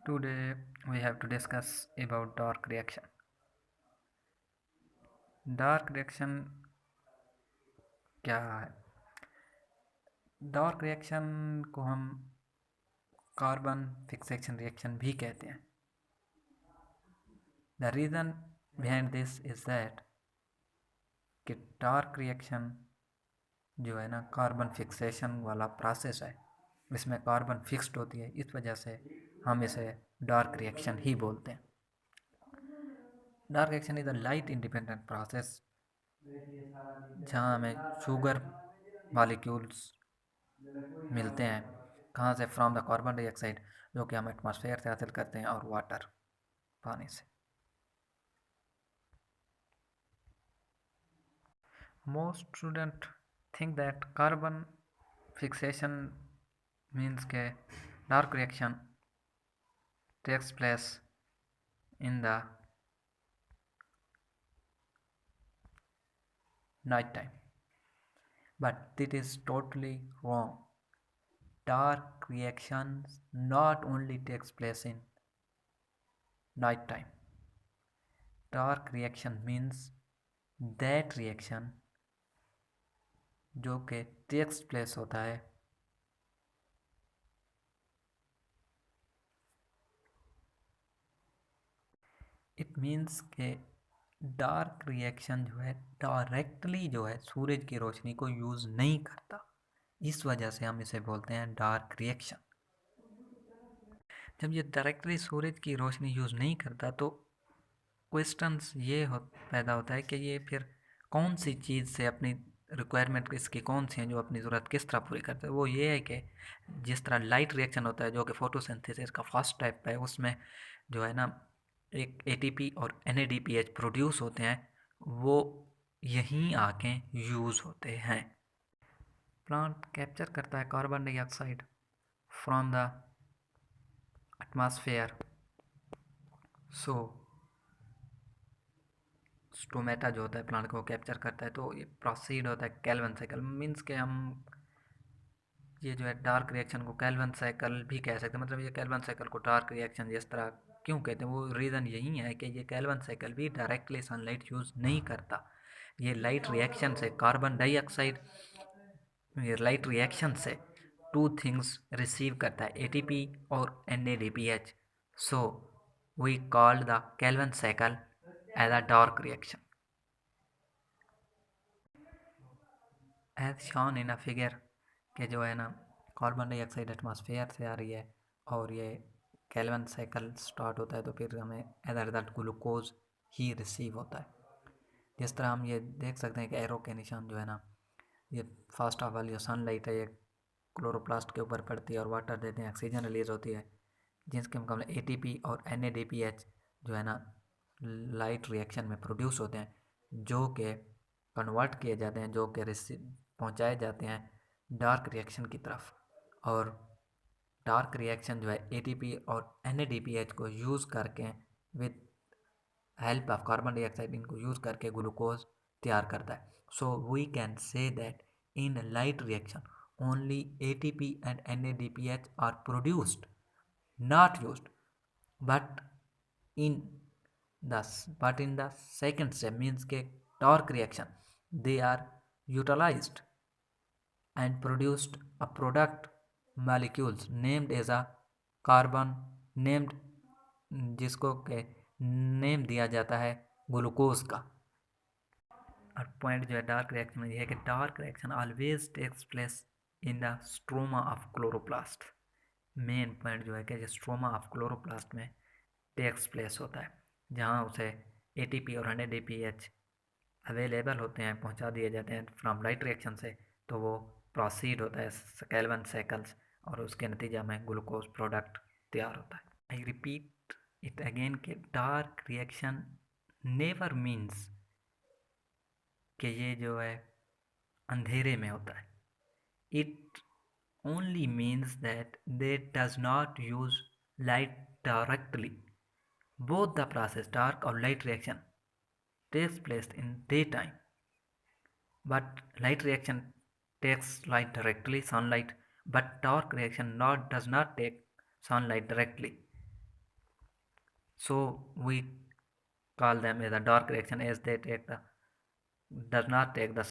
Today we have to discuss about dark reaction. Dark reaction क्या है? Dark reaction को हम कार्बन फिक्सेशन रिएक्शन भी कहते हैं. The reason behind this is that कि डार्क रिएक्शन जो है ना कार्बन फिक्सेशन वाला प्रोसेस है, इसमें कार्बन फिक्स्ड होती है, इस वजह से हम इसे डार्क रिएक्शन ही बोलते हैं. Dark reaction is a light independent process जहाँ हमें शुगर मॉलिक्यूल्स मिलते हैं. कहाँ से? फ्रॉम द कार्बन डाइऑक्साइड, जो कि हम एटमॉस्फेयर से हासिल करते हैं, और वाटर, पानी से. Most student think that carbon fixation means के dark reaction takes place in the night time, but it is totally wrong. Dark reactions not only takes place in night time. Dark reaction means that reaction जो कि takes place होता है it means के dark reaction जो है directly जो है सूरज की रोशनी को यूज़ नहीं करता, इस वजह से हम इसे बोलते हैं डार्क रिएक्शन. जब ये डायरेक्टली सूरज की रोशनी यूज़ नहीं करता तो क्वेश्चंस ये पैदा होता है कि ये फिर कौन सी चीज़ से अपनी रिक्वायरमेंट इसकी कौन सी है जो अपनी ज़रूरत किस तरह पूरी करता है. वो ये है कि जिस तरह लाइट रिएक्शन होता है जो कि फोटोसिंथेसिस का फर्स्ट टाइप है, उसमें जो है ना एक एटीपी और एनएडीपीएच प्रोड्यूस होते हैं, वो यहीं आके यूज़ होते हैं. प्लांट कैप्चर करता है carbon dioxide from the atmosphere. So stomata जो होता है प्लांट को कैप्चर करता है, तो ये प्रोसीड होता है केल्विन साइकिल. मीन्स के हम ये जो है डार्क रिएक्शन को केल्विन साइकिल भी कह सकते हैं. मतलब ये केल्विन साइकिल को डार्क रिएक्शन जिस तरह क्यों कहते हैं, वो रीज़न यही है कि ये केल्विन साइकिल भी डायरेक्टली सनलाइट यूज़ नहीं करता. ये लाइट रिएक्शन से कार्बन डाइऑक्साइड, ये लाइट रिएक्शन से टू थिंग्स रिसीव करता है, एटीपी और NADPH. So we called the Calvin cycle as a dark reaction. As shown in a figure के जो है ना कार्बन डाइऑक्साइड एटमॉस्फेयर से आ रही है और ये केल्विन साइकिल स्टार्ट होता है, तो फिर हमें एज अ रिजल्ट ग्लूकोज ही रिसीव होता है. जिस तरह हम ये देख सकते हैं कि एरो के निशान जो है ना, ये फर्स्ट ऑफ ऑल जो सनलाइट है ये क्लोरोप्लास्ट के ऊपर पड़ती है और वाटर देते हैं, ऑक्सीजन रिलीज होती है, जिसके मुकाबले एटीपी और एनएडीपीएच जो है ना लाइट रिएक्शन में प्रोड्यूस होते हैं, जो कि कन्वर्ट किए जाते हैं, जो कि पहुंचाए जाते हैं डार्क रिएक्शन की तरफ. और डार्क रिएक्शन जो है एटीपी और एनएडीपीएच को यूज़ करके with help of carbon dioxide इनको यूज़ करके ग्लूकोज तैयार करता है. So we can say that in light reaction only ATP and NADPH are produced, not used, but in in the second step means के dark reaction they are utilized and produced a product molecules named as a carbon, named जिसको के name दिया जाता है glucose का. और point जो है डार्क रिएक्शन में ये है कि dark reaction always takes place in the stroma of chloroplast. Main point जो है कि स्ट्रोमा ऑफ क्लोरोप्लास्ट में टेक्स प्लेस होता है, जहाँ उसे एटीपी और एनएडीपीएच अवेलेबल होते हैं, पहुँचा दिए जाते हैं फ्रॉम लाइट रिएक्शन से, तो वो प्रोसीड होता है केल्विन साइकिल्स और उसके नतीजा में ग्लूकोज प्रोडक्ट तैयार होता है. आई रिपीट इट अगेन कि डार्क रिएक्शन नेवर मीन्स कि ये जो है अंधेरे में होता है. It only means that they does not use light directly. Both the process, dark or light reaction, takes place in daytime, but light reaction takes light directly, sunlight, but dark reaction does not take sunlight directly. So we call them as a dark reaction as they take the does not take the